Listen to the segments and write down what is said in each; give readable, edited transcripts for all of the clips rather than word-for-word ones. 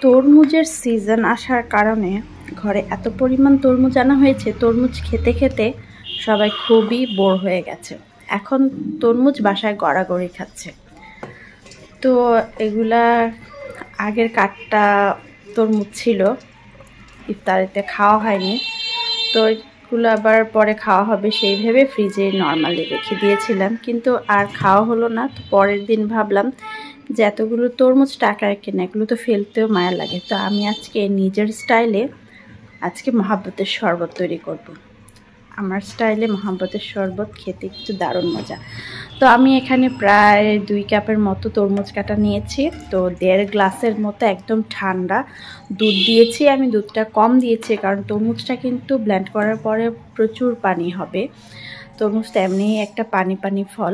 তরমুজের সিজন আসার কারণে ঘরে এত পরিমাণ তরমুজ আনা হয়েছে, তরমুজ খেতে খেতে সবাই খুবই বোর হয়ে গেছে। এখন তরমুজ বাসায় গড়াগড়ি খাচ্ছে। তো এগুলা আগের কাঠটা তরমুজ ছিল, ইফতারিতে খাওয়া হয়নি, তো এগুলো আবার পরে খাওয়া হবে সেই ভেবে ফ্রিজে নর্মালি রেখে দিয়েছিলাম, কিন্তু আর খাওয়া হলো না। তো পরের দিন ভাবলাম যে এতগুলো তরমুজ টাকা রেখে না, এগুলো তো ফেলতেও মায়া লাগে। তো আমি আজকে নিজের স্টাইলে মহাব্বতের শরবত তৈরি করব। আমার স্টাইলে মহাব্বতের শরবত খেতে একটু দারুণ মজা। তো আমি এখানে প্রায় 2 কাপের মতো তরমুজ কাটা নিয়েছি। তো 1.5 গ্লাসের মতো একদম ঠান্ডা দুধ দিয়েছি। আমি দুধটা কম দিয়েছি কারণ তরমুজটা কিন্তু ব্লেন্ড করার পরে প্রচুর পানি হবে। তরমুজটা এমনিই একটা পানি পানি ফল,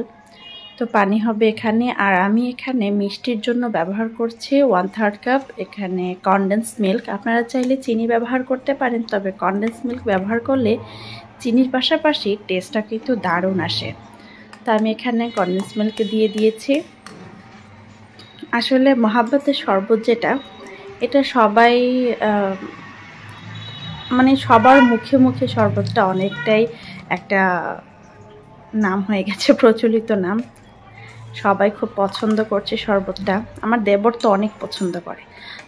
তো পানি হবে এখানে। আর আমি এখানে মিষ্টির জন্য ব্যবহার করছি 1/3 কাপ এখানে কনডেন্স মিল্ক। আপনারা চাইলে চিনি ব্যবহার করতে পারেন, তবে কনডেন্স মিল্ক ব্যবহার করলে চিনির পাশাপাশি টেস্টটা কিন্তু দারুণ আসে। তো আমি এখানে কনডেন্স মিল্ক দিয়ে দিয়েছি। আসলে মহাব্বতের শরবত যেটা, এটা সবাই মানে সবার মুখে মুখে শরবতটা অনেকটাই একটা নাম হয়ে গেছে, প্রচলিত নাম। সবাই খুব পছন্দ করছে শরবতটা। আমার দেবর তো অনেক পছন্দ করে।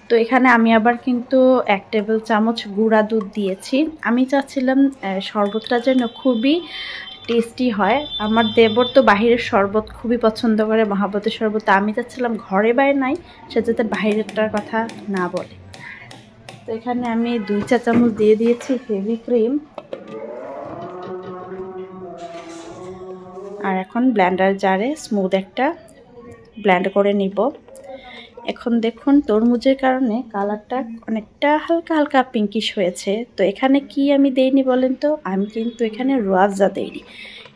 তো এখানে আমি আবার কিন্তু 1 টেবিল চামচ গুঁড়া দুধ দিয়েছি। আমি চাচ্ছিলাম শরবতটা যেন খুবই টেস্টি হয়। আমার দেবর তো বাহিরের শরবত খুবই পছন্দ করে, মহাব্বতের শরবত। আমি চাচ্ছিলাম ঘরে বানাই, সে যাতে বাহিরেরটার কথা না বলে। তো এখানে আমি 2 চা চামচ দিয়ে দিয়েছি হেভি ক্রিম। আর এখন ব্লেন্ডার জারে স্মুথ একটা ব্লেন্ড করে নিব। এখন দেখুন তরমুজের কারণে কালারটা অনেকটা হালকা হালকা পিঙ্কিশ হয়েছে। তো এখানে কি আমি দেইনি বলেন তো? আমি কিন্তু এখানে রুয়াবজা দেইনি।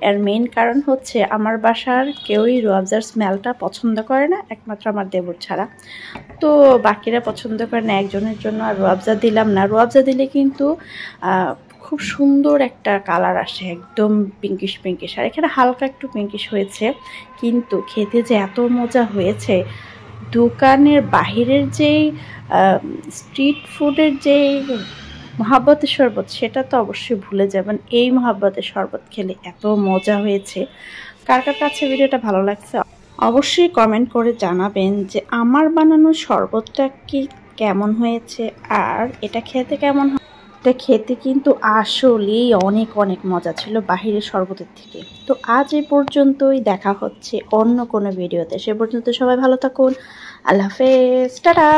এর মেইন কারণ হচ্ছে আমার বাসার কেউই রুয়াবজার স্মেলটা পছন্দ করে না, একমাত্র আমার দেবর ছাড়া। তো বাকিরা পছন্দ করে না, একজনের জন্য আর রুয়াবজা দিলাম না। রুয়াবজা দিলে কিন্তু খুব সুন্দর একটা কালার আসে, একদম পিঙ্কিশ পিঙ্কিশ। আর এখানে হালকা একটু পিঙ্কিশ হয়েছে, কিন্তু খেতে যে এত মজা হয়েছে। দোকানের বাহিরের যেই স্ট্রিট ফুডের যেই মহাব্বতের শরবত, সেটা তো অবশ্যই ভুলে যাবেন। এই মহাব্বতের শরবত খেলে এত মজা হয়েছে। কার কার কাছে ভিডিওটা ভালো লাগছে অবশ্যই কমেন্ট করে জানাবেন যে আমার বানানো শরবতটা কি কেমন হয়েছে আর এটা খেতে কেমন হয়। এটা খেতে কিন্তু আসলেই অনেক অনেক মজা ছিল বাহিরের শরবতের থেকে। তো আজ এই পর্যন্তই, দেখা হচ্ছে অন্য কোনো ভিডিওতে। সে পর্যন্ত সবাই ভালো থাকুন। আল্লাহ হাফেজ, টাটা।